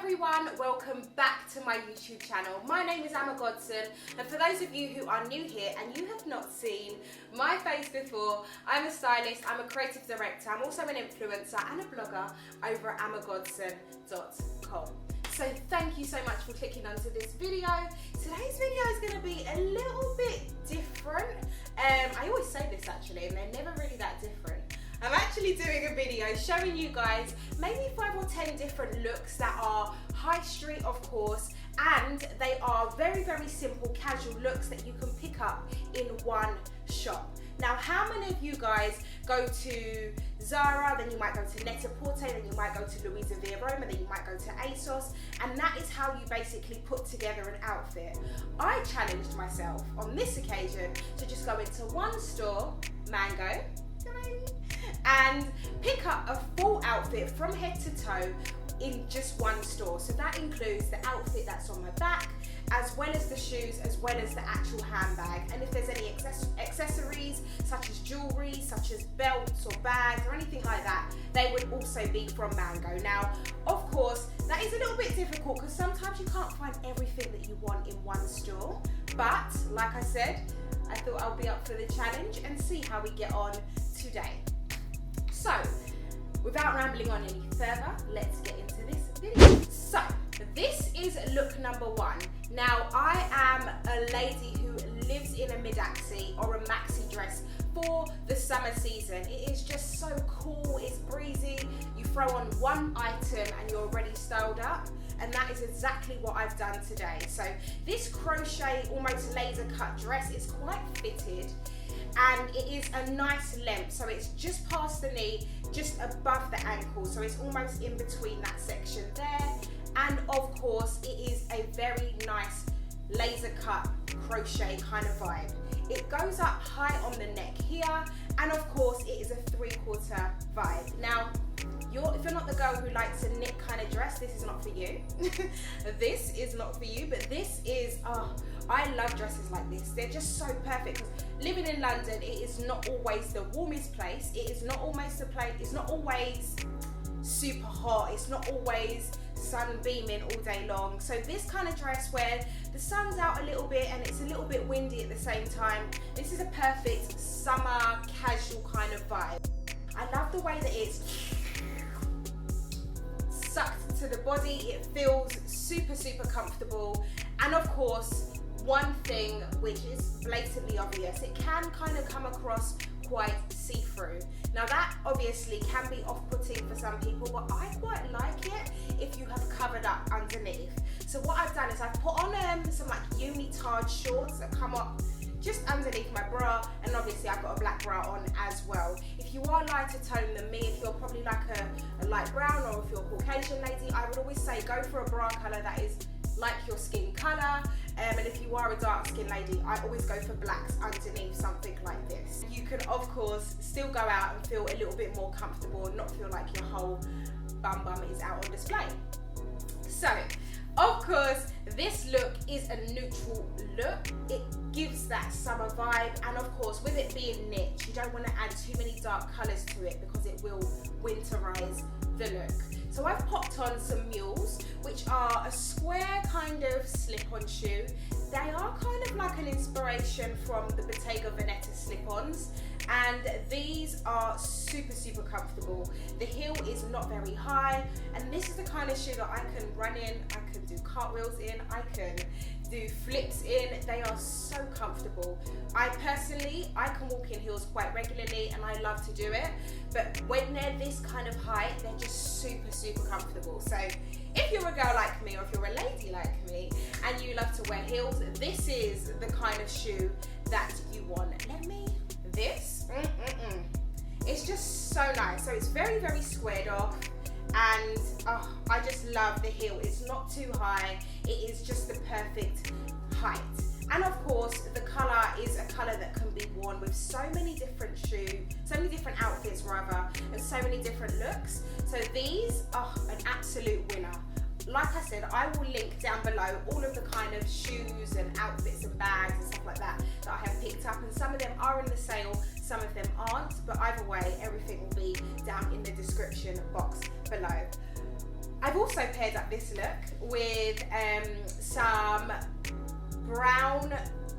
everyone, welcome back to my YouTube channel. My name is Godson, and for those of you who are new here and you have not seen my face before, I'm a stylist, I'm a creative director, I'm also an influencer and a blogger over at amagodson.com. So thank you so much for clicking onto this video. Today's video is going to be a little bit different. I always say this actually, and they're never really that different. I'm actually doing a video showing you guys maybe 5 or 10 different looks that are high street, of course, and they are very, very simple casual looks that you can pick up in one shop. Now, how many of you guys go to Zara, then you might go to Net-a-Porter, then you might go to Louisa Via Roma, then you might go to ASOS, and that is how you basically put together an outfit. I challenged myself on this occasion to just go into one store, Mango, and pick up a full outfit from head to toe in just one store. So that includes the outfit that's on my back, as well as the shoes, as well as the actual handbag. And if there's any accessories, such as jewelry, such as belts or bags or anything like that, they would also be from Mango. Now, of course, that is a little bit difficult because sometimes you can't find everything that you want in one store. But, like I said, I thought I'll be up for the challenge and see how we get on today. So, without rambling on any further, let's get into this video. So, this is look number 1. Now, I am a lady who lives in a mid-axi or a maxi dress for the summer season. It is just so cool, it's breezy. You throw on one item and you're already styled up. And that is exactly what I've done today. So, this crochet, almost laser cut dress is quite fitted. And it is a nice length, so it's just past the knee, just above the ankle, so it's almost in between that section there. And of course, it is a very nice laser cut crochet kind of vibe. It goes up high on the neck here, and of course it is a 3/4 vibe. Now, if you're not the girl who likes a knit kind of dress, this is not for you. This is not for you, but this is, I love dresses like this. They're just so perfect, because living in London, it is not always the warmest place. It is not always the place, it's not always super hot. It's not always sun beaming all day long. So this kind of dress where the sun's out a little bit and it's a little bit windy at the same time, this is a perfect summer casual kind of vibe. I love the way that it's sucked to the body. It feels super, super comfortable. And of course, one thing which is blatantly obvious, it can kind of come across quite see-through. Now that obviously can be off-putting for some people, but I quite like it if you have covered up underneath. So what I've done is I've put on some like unitard shorts that come up just underneath my bra, and obviously I've got a black bra on as well. If you are lighter tone than me, if you're probably like a light brown, or if you're a Caucasian lady, I would always say go for a bra colour that is like your skin colour. And if you are a dark skin lady, I always go for blacks underneath something like this. You can of course still go out and feel a little bit more comfortable and not feel like your whole bum is out on display. So, of course, this look is a neutral look. It gives that summer vibe, and of course, with it being knit, you don't want to add too many dark colours to it because it will winterize the look. So I've popped on some mules, which are a square kind of slip-on shoe. They are kind of like an inspiration from the Bottega Veneta slip-ons, and these are super, super comfortable. The heel is not very high, and this is the kind of shoe that I can run in, I can do cartwheels in, I can do flips in. They are so comfortable. I can walk in heels quite regularly, and I love to do it, but when they're this kind of height, they're just super, super comfortable. So if you're a girl like me, or if you're a lady like me and you love to wear heels, this is the kind of shoe that you want. It's just so nice. So it's very, very squared off, and I just love the heel. It's not too high, it is just the perfect height. And of course, the colour is a colour that can be worn with so many different outfits rather, and so many different looks. So these are an absolute winner. Like I said, I will link down below all of the kind of shoes and outfits and bags and stuff like that that I have picked up, and some of them are in the sale, some of them aren't, but either way, everything will be down in the description box below. I've also paired up this look with some brown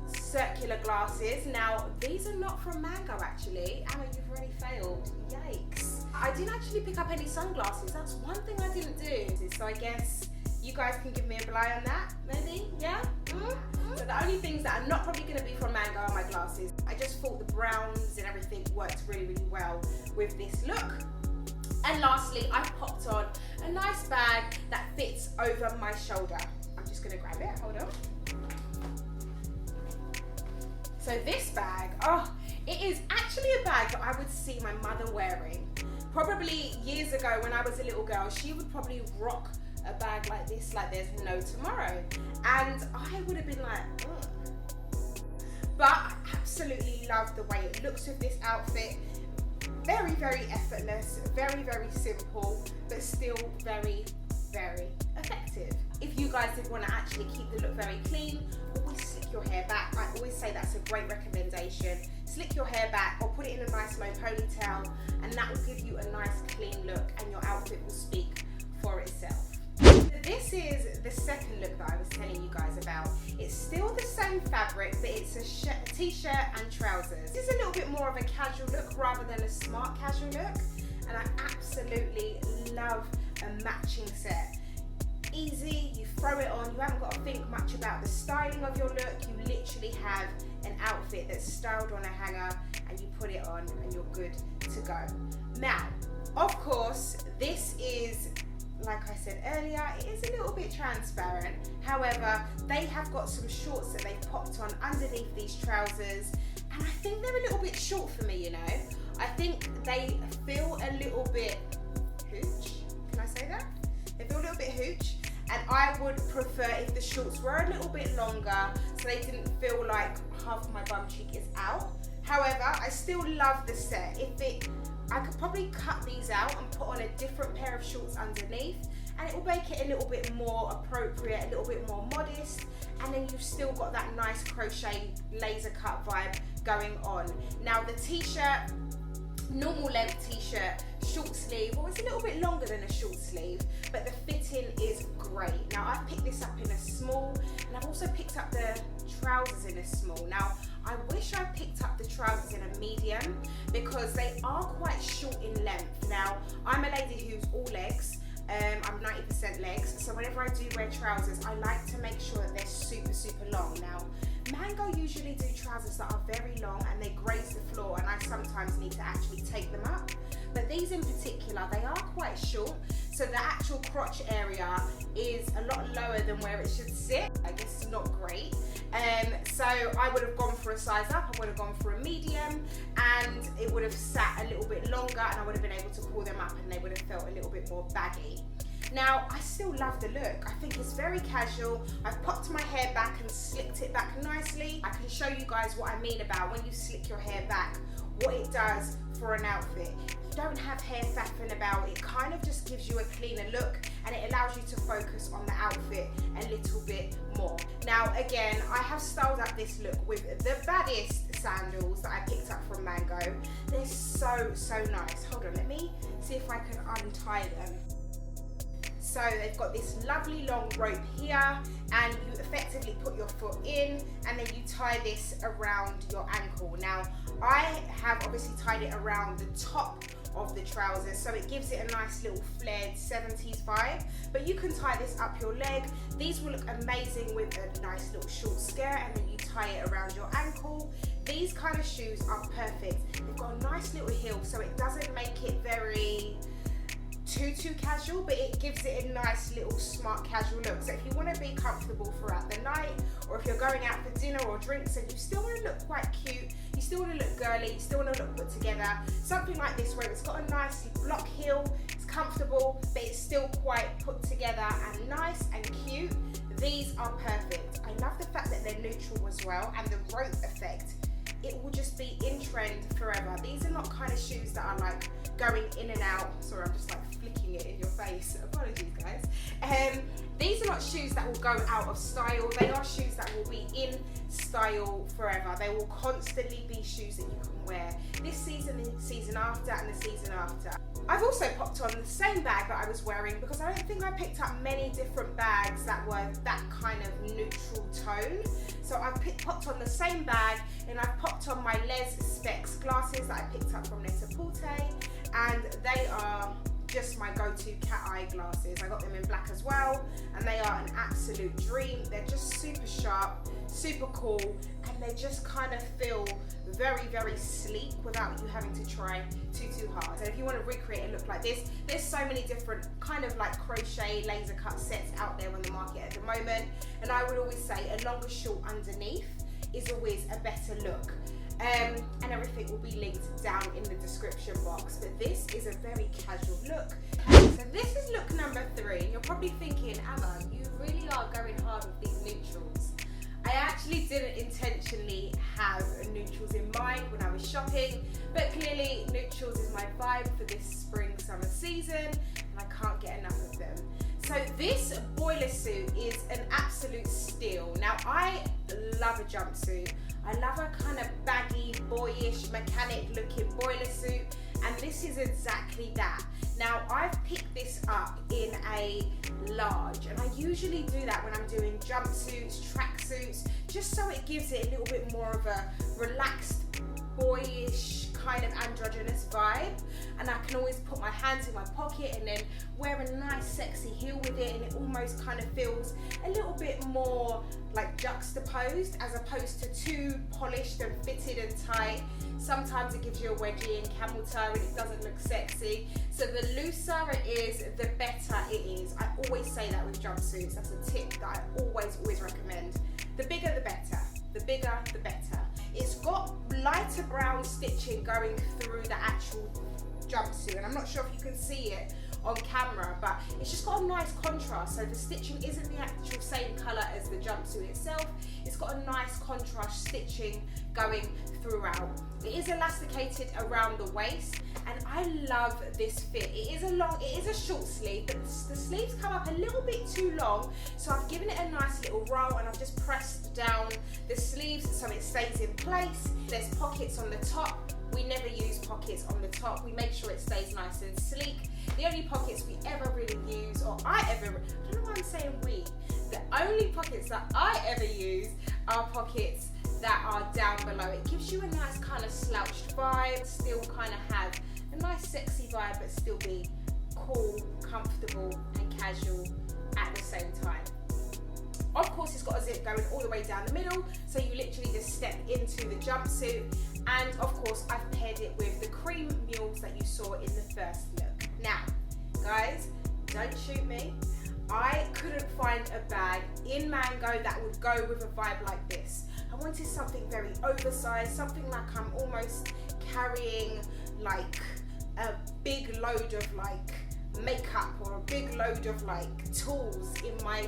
circular glasses. Now, these are not from Mango actually. Anna, you've already failed. Yikes. I didn't actually pick up any sunglasses. That's one thing I didn't do. So I guess you guys can give me a bly on that, maybe? Yeah? Mm-hmm. So the only things that are not probably going to be from Mango are my glasses. I just thought the browns and everything worked really, really well with this look. And lastly, I've popped on a nice bag that fits over my shoulder. I'm just going to grab it. Hold on. So this bag, oh, it is actually a bag that I would see my mother wearing. Probably years ago when I was a little girl, she would probably rock a bag like this, like there's no tomorrow. And I would have been like, ugh. But I absolutely love the way it looks with this outfit. Very, very effortless, very, very simple, but still very, very effective. If you guys did want to actually keep the look very clean, always slick your hair back. I always say that's a great recommendation. Slick your hair back or put it in a nice low ponytail, and that will give you a nice clean look and your outfit will speak for itself. This is the second look that I was telling you guys about. It's still the same fabric, but it's a t-shirt and trousers. This is a little bit more of a casual look rather than a smart casual look, and I absolutely love a matching set. Easy, you throw it on, you haven't got to think much about the styling of your look. You literally have an outfit that's styled on a hanger and you put it on and you're good to go. Now, of course, this is, like I said earlier, it is a little bit transparent. However, they have got some shorts that they've popped on underneath these trousers, and I think they're a little bit short for me, you know. I think they feel a little bit hooch. Can I say that? They feel a little bit hooch, and I would prefer if the shorts were a little bit longer so they didn't feel like half my bum cheek is out. However, I still love the set. I could probably cut these out and put on a different pair of shorts underneath, and it will make it a little bit more appropriate, a little bit more modest, and then you've still got that nice crochet laser cut vibe going on. Now the t-shirt, normal length t-shirt, short sleeve, well, it's a little bit longer than a short sleeve, but the fitting is great. Now I've picked this up in a small, and I've also picked up the trousers in a small. Now I wish I picked up the trousers in a medium because they are quite short in length. Now I'm a lady who's all legs, I'm 90% legs, so whenever I do wear trousers, I like to make sure that they're super, super long. Now Mango usually do trousers that are very long and they graze the floor, and I sometimes need to actually take them up. But these in particular, they are quite short, so the actual crotch area is a lot lower than where it should sit. I guess it's not great. So I would have gone for a size up, I would have gone for a medium, and it would have sat a little bit longer, and I would have been able to pull them up and they would have felt a little bit more baggy. Now, I still love the look. I think it's very casual. I've popped my hair back and slicked it back nicely. I can show you guys what I mean about when you slick your hair back, what it does for an outfit. You don't have hair faffing about. It kind of just gives you a cleaner look, and it allows you to focus on the outfit a little bit more. Now, again, I have styled up this look with the baddest sandals that I picked up from Mango. They're so, so nice. Hold on, let me see if I can untie them. So they've got this lovely long rope here, and you effectively put your foot in and then you tie this around your ankle. Now I have obviously tied it around the top of the trousers, so it gives it a nice little flared 70s vibe, but you can tie this up your leg. These will look amazing with a nice little short skirt, and then you tie it around your ankle. These kind of shoes are perfect. They've got a nice little heel, so it doesn't make it very too casual, but it gives it a nice little smart casual look. So if you want to be comfortable throughout the night, or if you're going out for dinner or drinks and you still want to look quite cute, you still want to look girly, you still want to look put together, something like this where it's got a nice block heel, it's comfortable, but it's still quite put together and nice and cute, these are perfect. I love the fact that they're neutral as well, and the rope effect, it will just be in trend forever. These are not kind of shoes that are like going in and out. Sorry, I'm just like flicking it in your face. Apologies, guys. These are not shoes that will go out of style. They are shoes that will be in style forever. They will constantly be shoes that you can wear this season, the season after, and the season after. I've also popped on the same bag that I was wearing because I don't think I picked up many different bags that were that kind of neutral tone. So I popped on the same bag, and I've popped on my Les Specs glasses that I picked up from Net-a-Porter, and they are just my go-to cat eye glasses. I got them in black as well, and they are an absolute dream. They're just super sharp, super cool, and they just kind of feel very, very sleek without you having to try too hard. So if you want to recreate a look like this, there's so many different kind of like crochet laser cut sets out there on the market at the moment, and I would always say a longer short underneath is always a better look. And everything will be linked down in the description box, but this is a very casual look. So this is look number 3, and you're probably thinking, Amma, you really are going hard with these neutrals. I actually didn't intentionally have neutrals in mind when I was shopping, but clearly neutrals is my vibe for this spring summer season, and I can't get enough of them. So this boiler suit is an absolute steal. Now I love a jumpsuit. I love a kind of baggy, boyish, mechanic looking boiler suit, and this is exactly that. Now I've picked this up in a large, and I usually do that when I'm doing jumpsuits, tracksuits, just so it gives it a little bit more of a relaxed, boyish, kind of androgynous vibe, and I can always put my hands in my pocket and then wear a nice sexy heel with it, and it almost kind of feels a little bit more like juxtaposed as opposed to too polished and fitted and tight. Sometimes it gives you a wedgie and camel toe and it doesn't look sexy. So the looser it is, the better it is. I always say that with jumpsuits. That's a tip that I always recommend. The bigger the better. The bigger the better. It's got lighter brown stitching going through the actual jumpsuit, and I'm not sure if you can see it on camera, but it's just got a nice contrast. So the stitching isn't the actual same color as the jumpsuit itself. It's got a nice contrast stitching going throughout. It is elasticated around the waist, and I love this fit. It is a short sleeve, but the sleeves come up a little bit too long, so I've given it a nice little roll, and I've just pressed down the sleeves so it stays in place. There's pockets on the top. We never use pockets on the top. We make sure it stays nice and sleek. The only pockets we ever really use, or I don't know why I'm saying we, the only pockets that I ever use are pockets that are down below. It gives you a nice kind of slouched vibe, still kind of have a nice sexy vibe, but still be cool, comfortable and casual at the same time. Of course, it's got a zip going all the way down the middle, so you literally just step into the jumpsuit. And of course, I've paired it with the cream mules that you saw in the first look. Now, guys, don't shoot me. I couldn't find a bag in Mango that would go with a vibe like this. I wanted something very oversized, something like I'm almost carrying like a big load of like makeup or a big load of like tools in my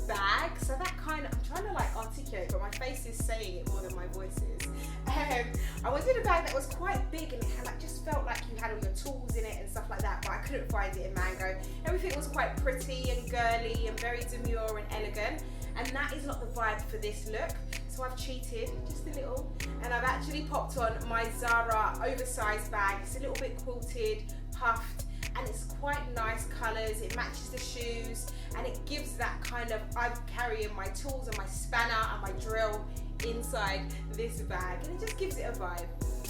bag. So that kind of, I'm trying to like articulate, but my face is saying it more than my voice is. I wanted a bag that was quite big, and it had like just felt like you had all your tools in it and stuff like that, but I couldn't find it in Mango. Everything was quite pretty and girly and very demure and elegant, and that is not the vibe for this look. So I've cheated just a little, and I've actually popped on my Zara oversized bag. It's a little bit quilted, puffed, and it's quite nice colours. It matches the shoes, and it gives that kind of, I'm carrying my tools and my spanner and my drill inside this bag, and it just gives it a vibe.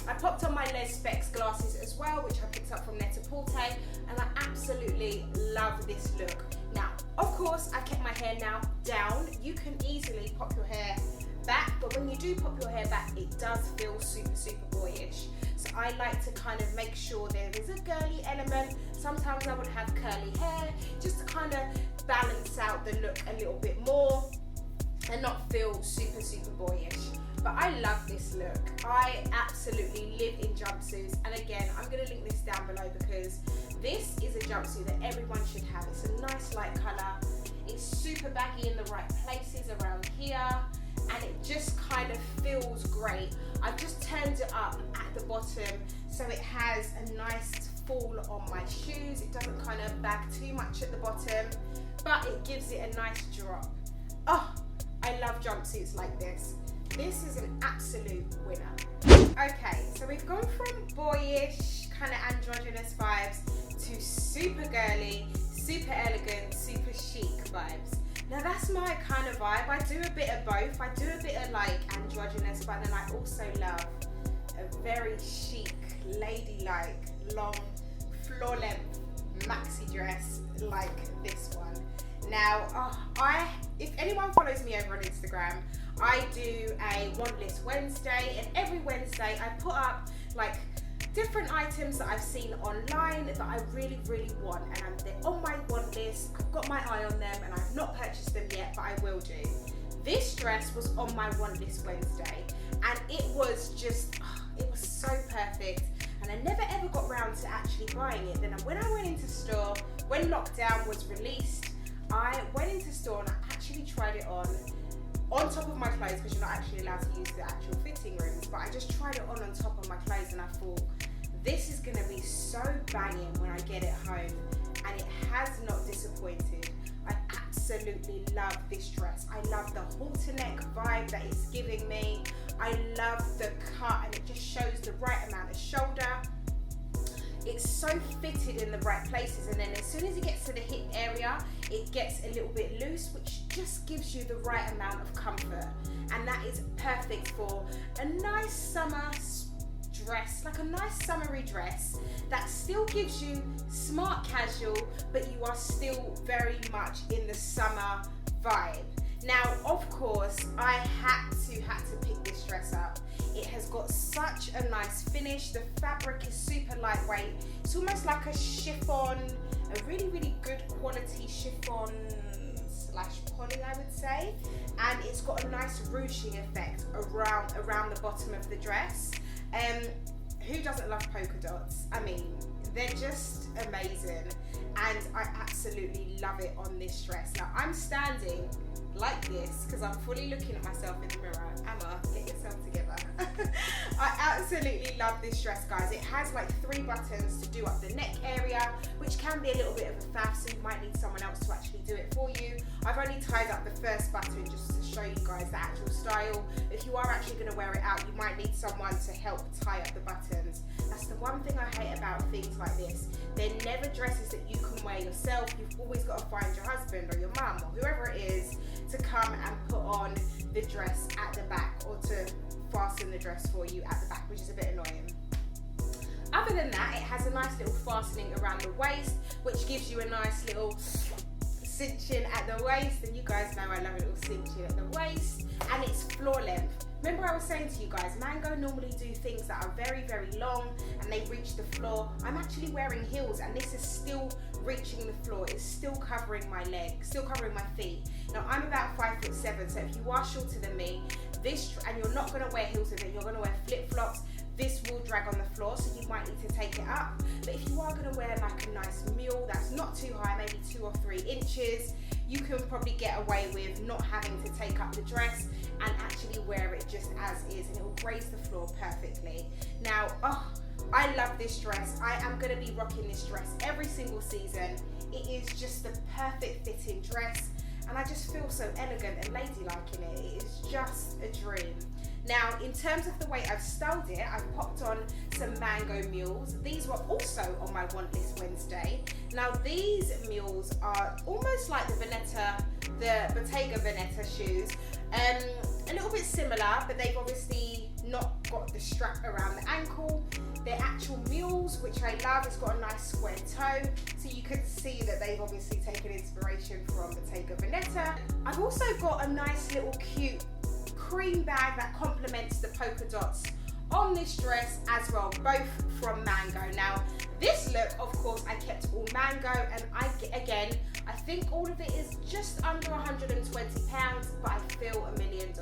I popped on my Les Specs glasses as well, which I picked up from Net-a-Porter, and I absolutely love this look. Now, of course, I've kept my hair now down. You can easily pop your hair back, but when you do pop your hair back, it does feel super, super boyish. So I like to kind of make sure there is a girly element. Sometimes I would have curly hair, just to kind of balance out the look a little bit more and not feel super, super boyish. But I love this look. I absolutely live in jumpsuits, and again, I'm going to link this down below because this is a jumpsuit that everyone should have. It's a nice light colour. It's super baggy in the right places around here, and it just kind of feels great. I've just turned it up at the bottom so it has a nice fall on my shoes. It doesn't kind of bag too much at the bottom, but it gives it a nice drop. Oh, I love jumpsuits like this. This is an absolute winner. Okay, so we've gone from boyish, kind of androgynous vibes to super girly, super elegant, super chic vibes. Now that's my kind of vibe. I do a bit of both. I do a bit of like androgynous, but then I also love a very chic, ladylike, long, floor length maxi dress like this one. Now, if anyone follows me over on Instagram, I do a want list Wednesday, and every Wednesday I put up like different items that I've seen online that I really, really want, and they're on my want list. I've got my eye on them and I've not purchased them yet, but I will do. This dress was on my want list Wednesday, and it was just, it was so perfect, and I never ever got around to actually buying it. Then when I went into store, when lockdown was released, I went into store and I actually tried it on top of my clothes, because you're not actually allowed to use the actual fitting rooms, but I just tried it on top of my clothes, and I thought, this is going to be so banging when I get it home, and it has not disappointed. I absolutely love this dress. I love the halter neck vibe that it's giving me. I love the cut, and it just shows the right amount of shoulder. It's so fitted in the right places, and then as soon as it gets to the hip area, it gets a little bit loose, which just gives you the right amount of comfort, and that is perfect for a nice summer dress, like a nice summery dress that still gives you smart casual, but you are still very much in the summer vibe. Now, of course, I had to pick this dress up. It has got such a nice finish. The fabric is super lightweight. It's almost like a chiffon, a really, really good quality chiffon / poly, I would say. And it's got a nice ruching effect around the bottom of the dress. Who doesn't love polka dots? I mean, they're just amazing, and I absolutely love it on this dress. Now I'm standing like this because I'm fully looking at myself in the mirror. Emma, get yourself together. I absolutely love this dress, guys. It has like 3 buttons to do up the neck area, which can be a little bit of a faff, so you might need someone else to actually do it for you. I've only tied up the first button just to show you guys the actual style. If you are actually going to wear it out, you might need someone to help tie up the buttons. That's the one thing I hate about things like this. They're never dresses that you can wear yourself. You've always got to find your husband or your mum or whoever it is to come and put on the dress at the back, or to fasten the dress for you at the back, which is a bit annoying. Other than that, it has a nice little fastening around the waist, which gives you a nice little cinching at the waist, and you guys know I love a little cinching at the waist, and it's floor length. Remember I was saying to you guys, Mango normally do things that are very, very long and they reach the floor. I'm actually wearing heels, and this is still reaching the floor. It's still covering my legs, still covering my feet. Now I'm about 5'7", so if you are shorter than me, and you're not going to wear heels with it, you're going to wear flip-flops, this will drag on the floor, so you might need to take it up. But if you are going to wear like a nice mule that's not too high, maybe 2 or 3 inches, you can probably get away with not having to take up the dress and actually wear it just as is, and it will graze the floor perfectly. Now, I love this dress. I am going to be rocking this dress every single season. It is just the perfect fitting dress, and I just feel so elegant and ladylike in it. It is just a dream. Now, in terms of the way I've styled it, I've popped on some Mango mules. These were also on my want list Wednesday. Now, these mules are almost like the Bottega Veneta shoes. A little bit similar, but they've obviously not got the strap around the ankle. They're actual mules, which I love. It's got a nice square toe, so you could see that they've obviously taken inspiration from Bottega Veneta. I've also got a nice little cute cream bag that complements the polka dots on this dress as well, both from Mango. Now, this look, of course, I kept all Mango, and I think all of it is just under £120, but I feel $1 million.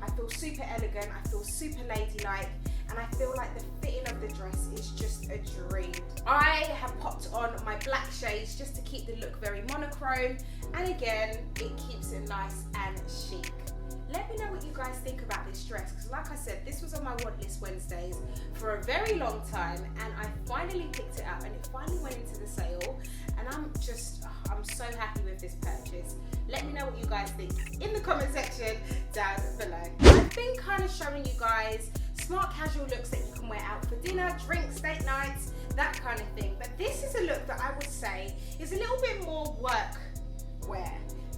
I feel super elegant, I feel super ladylike, and I feel like the fitting of the dress is just a dream. I have popped on my black shades just to keep the look very monochrome, and again, it keeps it nice and chic. Let me know what you guys think about this dress, because like I said, this was on my want list Wednesdays for a very long time, and I finally picked it up, and it finally went into the sale, and I'm so happy with this purchase. Let me know what you guys think in the comment section down below. I've been kind of showing you guys smart casual looks that you can wear out for dinner, drinks, date nights, that kind of thing. But this is a look that I would say is a little bit more work wear.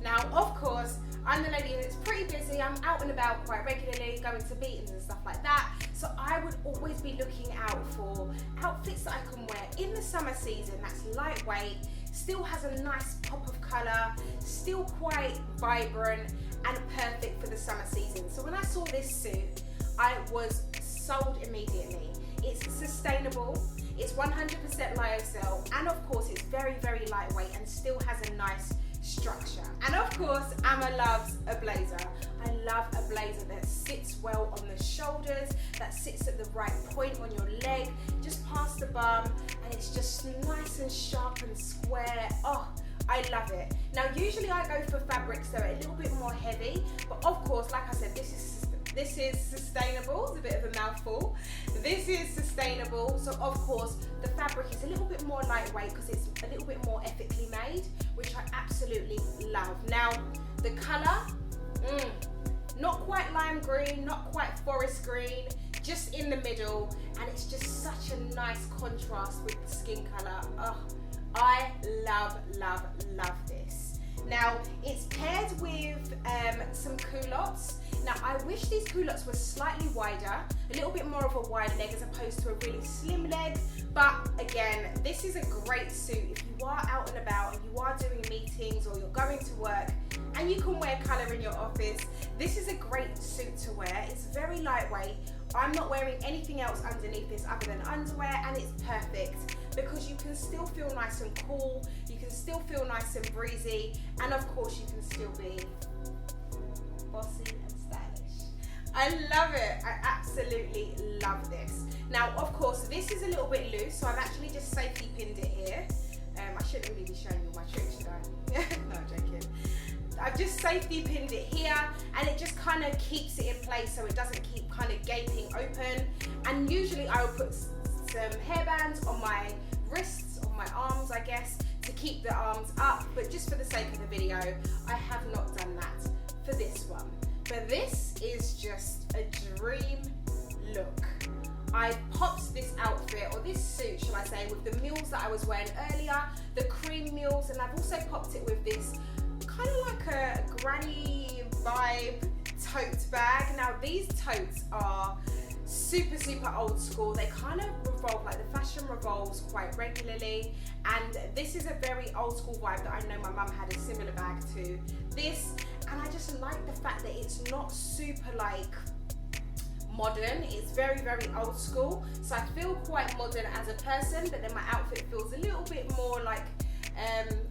Now, of course, I'm the lady that's pretty busy. I'm out and about quite regularly, going to meetings and stuff like that. So I would always be looking out for outfits that I can wear in the summer season that's lightweight, still has a nice pop of colour, still quite vibrant and perfect for the summer season. So when I saw this suit, I was sold immediately. It's sustainable, it's 100% lyocell, and of course it's very, very lightweight and still has a nice structure. And of course, Amma loves a blazer. I love a blazer that sits well on the shoulders, that sits at the right point on your leg, just past the bum, and it's just nice and sharp and square. Oh, I love it. Now, usually I go for fabrics that are a little bit more heavy, but of course, like I said, this is sustainable. It's a bit of a mouthful. This is sustainable, so of course the fabric is a little bit more lightweight because it's a little bit more ethically made, which I absolutely love. Now, the colour, not quite lime green, not quite forest green, just in the middle, and it's just such a nice contrast with the skin colour. Oh, I love, love, love this. Now, it's paired with some culottes. Now, I wish these culottes were slightly wider, a little bit more of a wide leg as opposed to a really slim leg. But again, this is a great suit if you are out and about and you are doing meetings or you're going to work and you can wear colour in your office. This is a great suit to wear. It's very lightweight. I'm not wearing anything else underneath this other than underwear, and it's perfect because you can still feel nice and cool, you can still feel nice and breezy, and of course you can still be bossy and stylish. I love it. I absolutely love this. Now, of course, this is a little bit loose, so I've actually just safety pinned it here. I shouldn't really be showing you my tricks, should I? No, I'm joking. I've just safety pinned it here, and it just kind of keeps it in place so it doesn't keep kind of gaping open. And usually I will put some hairbands on my wrists, on my arms, I guess, to keep the arms up, but just for the sake of the video, I have not done that for this one. But this is just a dream look. I popped this outfit, or this suit, shall I say, with the mules that I was wearing earlier, the cream mules, and I've also popped it with this kind of like a granny vibe tote bag. Now, these totes are super, super old school. They kind of revolve, like the fashion revolves quite regularly, and this is a very old school vibe that I know my mum had a similar bag to this, and I just like the fact that it's not super like modern. It's very, very old school, so I feel quite modern as a person, but then my outfit feels a little bit more like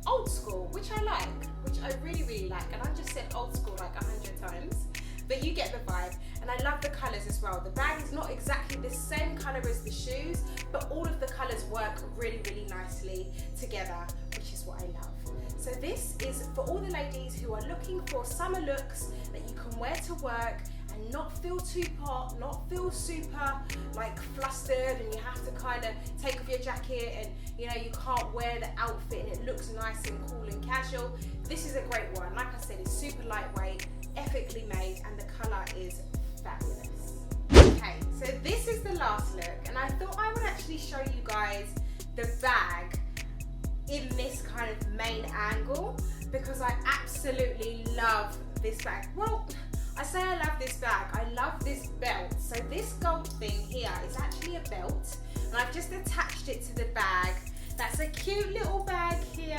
old school, which I like, which I really, really like. And I just said old school like 100 times, but you get the vibe. And I love the colours as well. The bag is not exactly the same colour as the shoes, but all of the colours work really, really nicely together, which is what I love. So this is for all the ladies who are looking for summer looks that you can wear to work and not feel too hot, not feel super like flustered, and you have to kind of take off your jacket and you know you can't wear the outfit and it looks nice and cool and casual. This is a great one. Like I said, it's super lightweight, ethically made, and the colour is fabulous. Okay, so this is the last look, and I thought I would actually show you guys the bag in this kind of main angle because I absolutely love this bag. Well, I say I love this bag, I love this belt. So this gold thing here is actually a belt, and I've just attached it to the bag. That's a cute little bag here.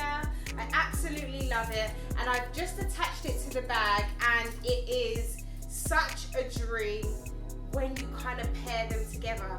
I absolutely love it, and I've just attached it to the bag, and it is such a dream when you kind of pair them together.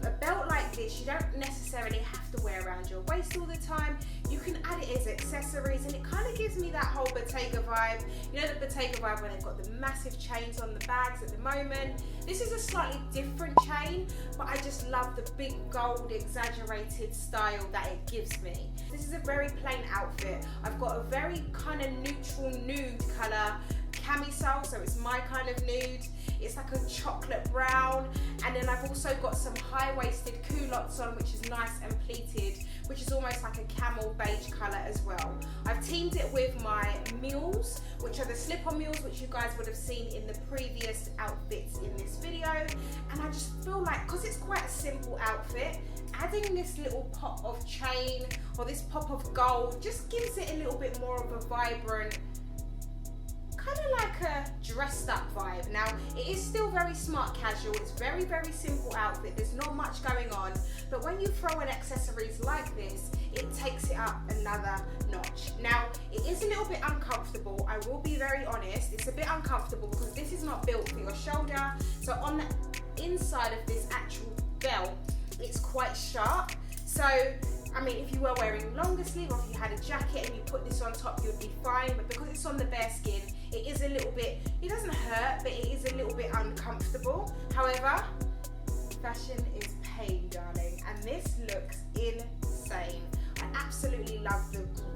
A belt like this, you don't necessarily have to wear around your waist all the time. You can add it as accessories, and it kind of gives me that whole Bottega vibe. You know the Bottega vibe when they've got the massive chains on the bags at the moment. This is a slightly different chain, but I just love the big gold exaggerated style that it gives me. This is a very plain outfit. I've got a very kind of neutral nude colour camisole, so it's my kind of nude. It's like a chocolate brown, and then I've also got some high-waisted culottes on, which is nice and pleated, which is almost like a camel beige colour as well. I've teamed it with my mules, which are the slip-on mules, which you guys would have seen in the previous outfits in this video. And I just feel like, because it's quite a simple outfit, adding this little pop of chain or this pop of gold just gives it a little bit more of a vibrant, kind of like a dressed up vibe. Now, it is still very smart casual. It's very, very simple outfit. There's not much going on, but when you throw in accessories like this, it takes it up another notch. Now, it is a little bit uncomfortable. I will be very honest. It's a bit uncomfortable because this is not built for your shoulder. So on the inside of this actual belt, it's quite sharp. So, I mean, if you were wearing longer sleeve or if you had a jacket and you put this on top, you'd be fine. But because it's on the bare skin, it is a little bit, it doesn't hurt, but it is a little bit uncomfortable. However, fashion is pain, darling. And this looks insane. I absolutely love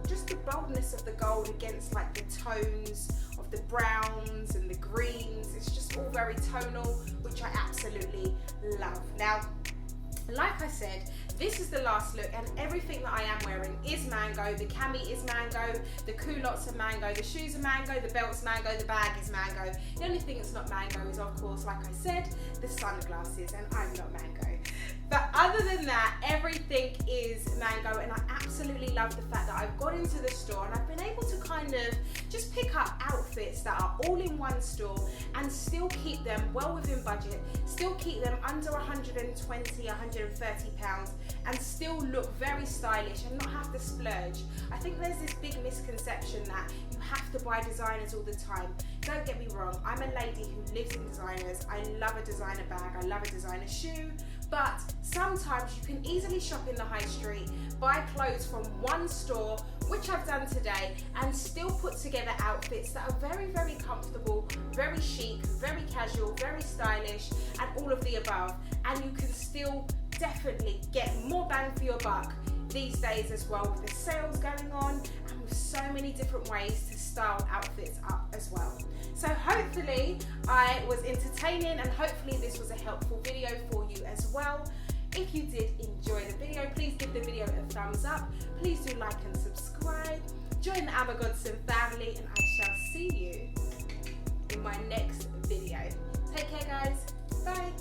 just the boldness of the gold against like the tones of the browns and the greens. It's just all very tonal, which I absolutely love. Now, like I said, this is the last look, and everything that I am wearing is mango. The cami is mango, the culottes are mango, the shoes are mango, the belt's mango, the bag is mango. The only thing that's not mango is, of course, like I said, the sunglasses, and I'm not mango. But other than that, everything is mango, and I absolutely love the fact that I've got into the store and I've been able to kind of just pick up outfits that are all in one store and still keep them well within budget, still keep them under 120, 130 pounds, and still look very stylish and not have to splurge. I think there's this big misconception that you have to buy designers all the time. Don't get me wrong, I'm a lady who lives in designers. I love a designer bag, I love a designer shoe, but sometimes you can easily shop in the high street, buy clothes from one store, which I've done today, and still put together outfits that are very, very comfortable, very chic, very casual, very stylish, and all of the above. And you can still definitely get more bang for your buck these days as well, with the sales going on and with so many different ways to style outfits up as well. So hopefully I was entertaining, and hopefully this was a helpful video for you as well. If you did enjoy the video, please give the video a thumbs up. Please do like and subscribe. Join the Godson family, and I shall see you in my next video. Take care, guys. Bye.